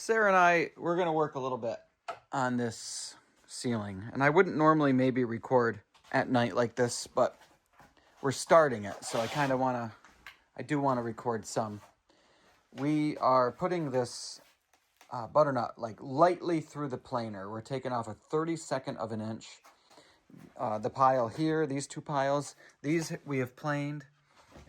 Sarah and we're going to work a little bit on this ceiling. And I wouldn't normally maybe record at night like this, but we're starting it. So I do want to record some. We are putting this butternut like lightly through the planer. We're taking off a 32nd of an inch. The pile here, these two piles, these we have planed,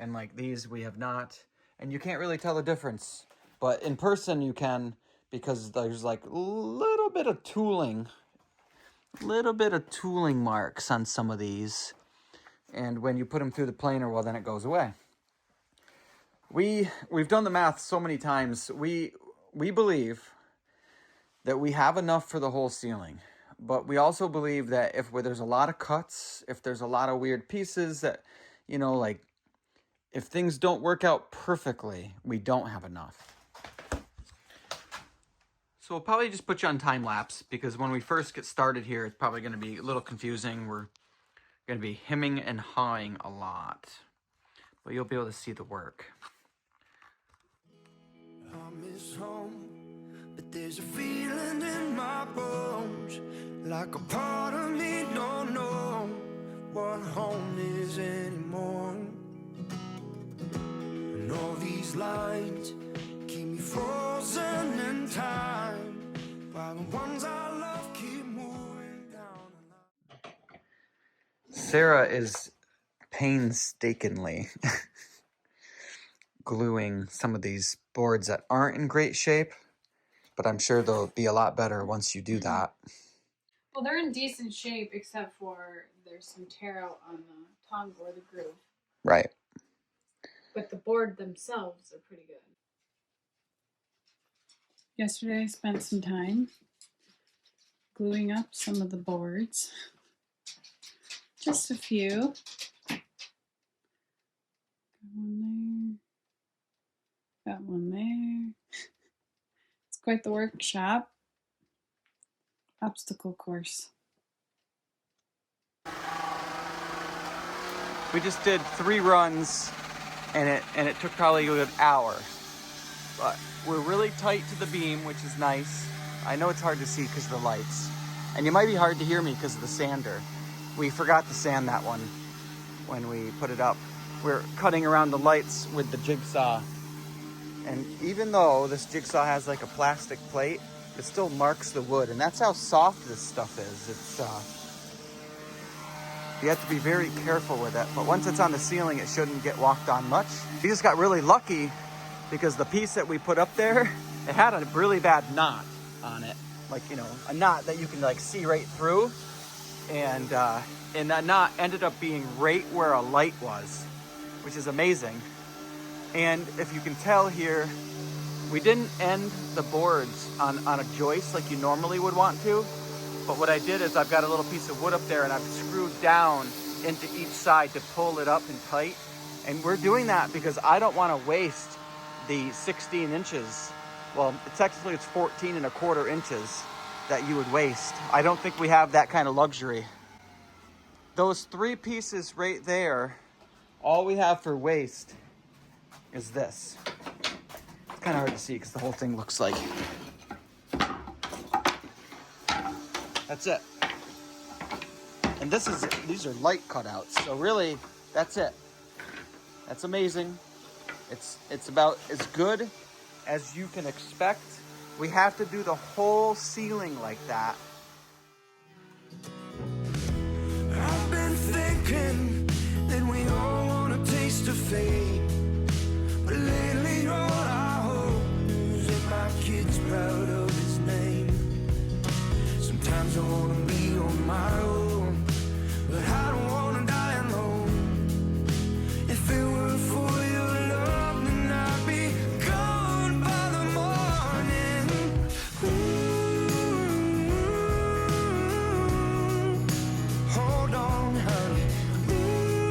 and like these we have not. And you can't really tell the difference, but in person you can, because there's like a little bit of tooling marks on some of these. And when you put them through the planer, well, then it goes away. We've done the math so many times. We believe that we have enough for the whole ceiling. But we also believe that if there's a lot of cuts, if there's a lot of weird pieces that, like if things don't work out perfectly, we don't have enough. So we'll probably just put you on time lapse, because when we first get started here, it's probably going to be a little confusing. We're going to be hemming and hawing a lot, but you'll be able to see the work. I miss home, but there's a feeling in my bones, like a part of me don't know what home is anymore. And all these lines keep me frozen in time, while the ones I love keep moving down the line. Sarah is painstakingly gluing some of these boards that aren't in great shape, but I'm sure they'll be a lot better once you do that. Well, they're in decent shape, except for there's some tear out on the tongue or the groove. Right. But the board themselves are pretty good. Yesterday I spent some time gluing up some of the boards. Just a few. Got one there. Got one there. It's quite the workshop. Obstacle course. We just did 3 runs, and it took probably a good hour. But we're really tight to the beam, which is nice. I know it's hard to see because of the lights. And you might be hard to hear me because of the sander. We forgot to sand that one when we put it up. We're cutting around the lights with the jigsaw. And even though this jigsaw has like a plastic plate, it still marks the wood. And that's how soft this stuff is. It's you have to be very careful with it. But once it's on the ceiling, it shouldn't get walked on much. We just got really lucky because the piece that we put up there, it had a really bad knot on it. Like, a knot that you can like see right through. And that knot ended up being right where a light was, which is amazing. And if you can tell here, we didn't end the boards on a joist like you normally would want to. But what I did is I've got a little piece of wood up there and I've screwed down into each side to pull it up and tight. And we're doing that because I don't want to waste the 16 inches. Well, technically it's 14 1/4 inches that you would waste. I don't think we have that kind of luxury. Those 3 pieces right there, all we have for waste is this. It's kind of hard to see because the whole thing looks like. That's it. And these are light cutouts. So really, that's it. That's amazing. It's about as good as you can expect. We have to do the whole ceiling like that. I've been thinking that we all want a taste of fate, but lately all I hope is that my kid's proud of his name. Sometimes I want to be on my own, but I don't want to die alone. If it were for your love, then I'd be gone by the morning. Ooh, hold on, honey. Ooh,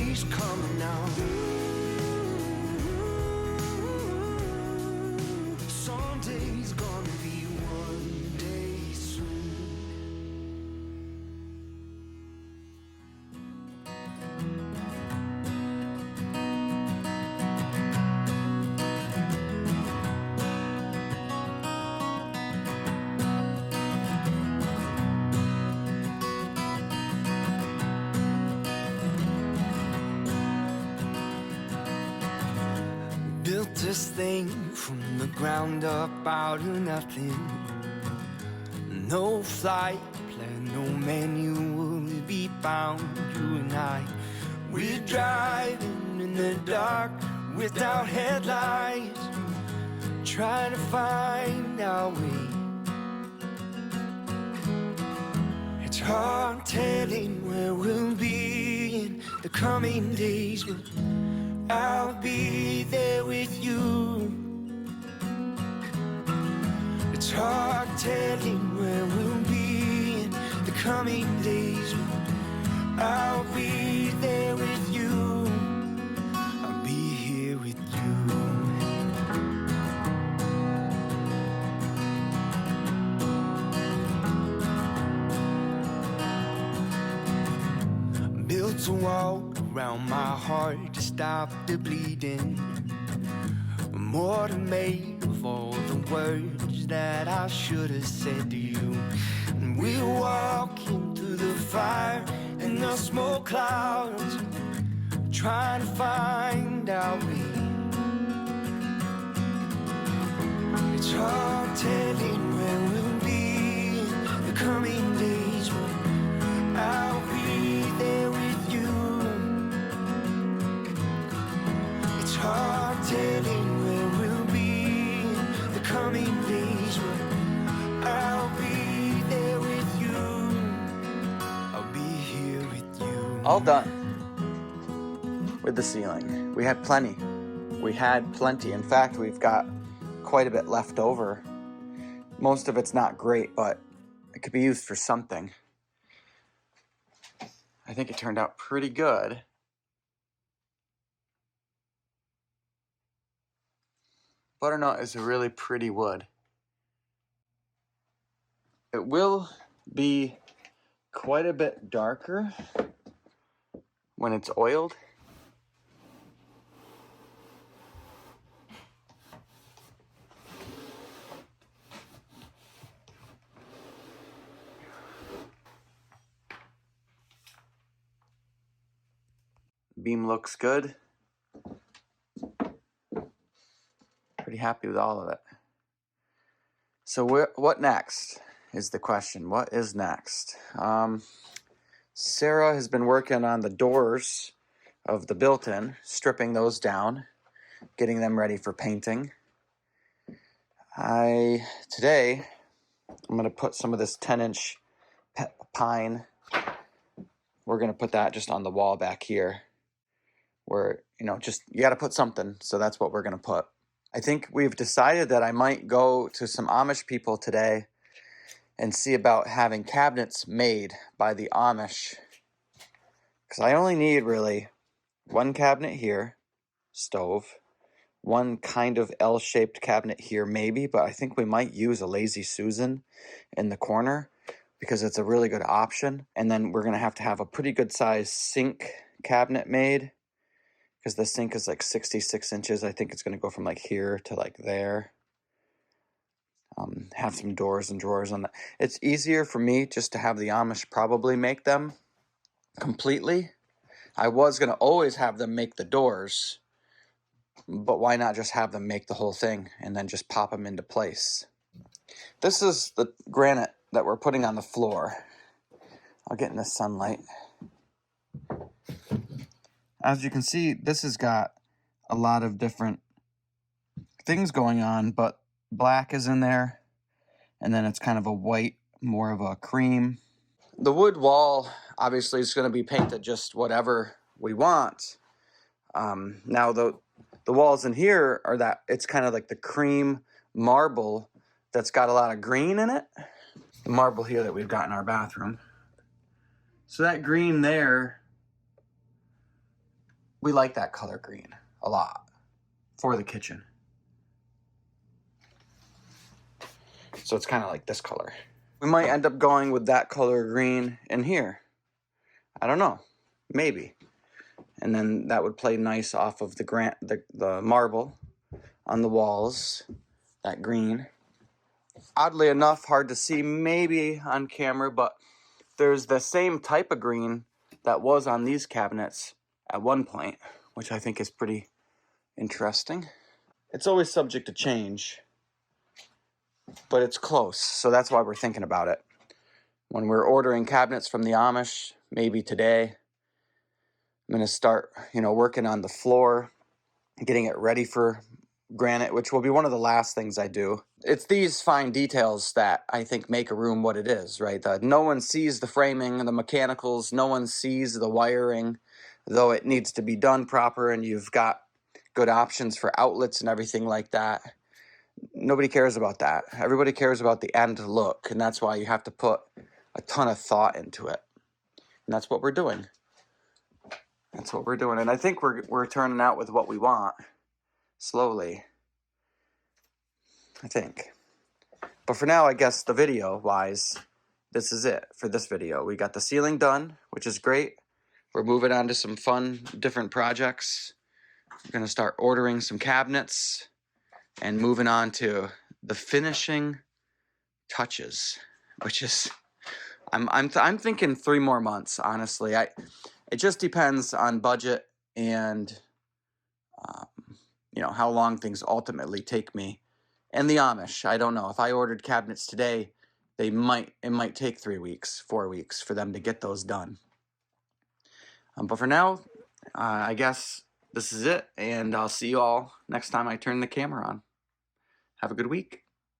day's coming now. Sunday's gonna be one day soon. Built this thing from the ground up out of nothing. No flight plan, no manual to be bound. You and I, we're driving in the dark without headlights, trying to find our way. It's hard telling where we'll be in the coming days, but I'll be there with you. It's hard telling where we'll be in the coming days, but I'll be there with you. I'll be here with you. Built a wall around my heart to stop the bleeding. More than made of all the words that I should have said to you. And we're walking through the fire and the smoke clouds, trying to find our way. It's hard telling where we'll be in the coming days, but I'll be there with you. It's hard telling where we'll be in the coming days, but I'll be there with you. I'll be here with you. All done with the ceiling. We had plenty. We had plenty. In fact, we've got quite a bit left over. Most of it's not great, but it could be used for something. I think it turned out pretty good. Butternut is a really pretty wood. It will be quite a bit darker when it's oiled. Beam looks good. Pretty happy with all of it. So what next is the question. What is next? Sarah has been working on the doors of the built-in, stripping those down, getting them ready for painting. Today, I'm going to put some of this 10-inch pine. We're going to put that just on the wall back here, where, you got to put something, so that's what we're going to put. I think we've decided that I might go to some Amish people today and see about having cabinets made by the Amish. Because I only need really one cabinet here, stove, one kind of L-shaped cabinet here maybe, but I think we might use a Lazy Susan in the corner because it's a really good option. And then we're going to have a pretty good size sink cabinet made, because the sink is like 66 inches. I think it's going to go from like here to like there. Have some doors and drawers on that. It's easier for me just to have the Amish probably make them completely. I was going to always have them make the doors, but why not just have them make the whole thing and then just pop them into place? This is the granite that we're putting on the floor. I'll get in the sunlight. As you can see, this has got a lot of different things going on, but black is in there, and then it's kind of a white, more of a cream. The wood wall obviously is going to be painted just whatever we want. Now the walls in here are that it's kind of like the cream marble that's got a lot of green in it. The marble here that we've got in our bathroom. So that green there We like that color green a lot for the kitchen. So it's kind of like this color. We might end up going with that color green in here. I don't know, maybe. And then that would play nice off of the marble on the walls, that green. Oddly enough, hard to see maybe on camera, but there's the same type of green that was on these cabinets at one point, which I think is pretty interesting. It's always subject to change, but it's close, so that's why we're thinking about it. When we're ordering cabinets from the Amish, maybe today, I'm going to start, working on the floor, getting it ready for granite, which will be one of the last things I do. It's these fine details that I think make a room what it is, right? No one sees the framing, the mechanicals, no one sees the wiring, though it needs to be done proper and you've got good options for outlets and everything like that. Nobody cares about that. Everybody cares about the end look, and that's why you have to put a ton of thought into it. And that's what we're doing. That's what we're doing. And I think we're turning out with what we want. Slowly. I think. But for now, I guess the video-wise, this is it for this video. We got the ceiling done, which is great. We're moving on to some fun, different projects. We're going to start ordering some cabinets and moving on to the finishing touches, which is... I'm thinking 3 more months, honestly. It just depends on budget and how long things ultimately take me. And the Amish, I don't know. If I ordered cabinets today, it might take 3 weeks, 4 weeks for them to get those done. But for now, I guess this is it, and I'll see you all next time I turn the camera on. Have a good week.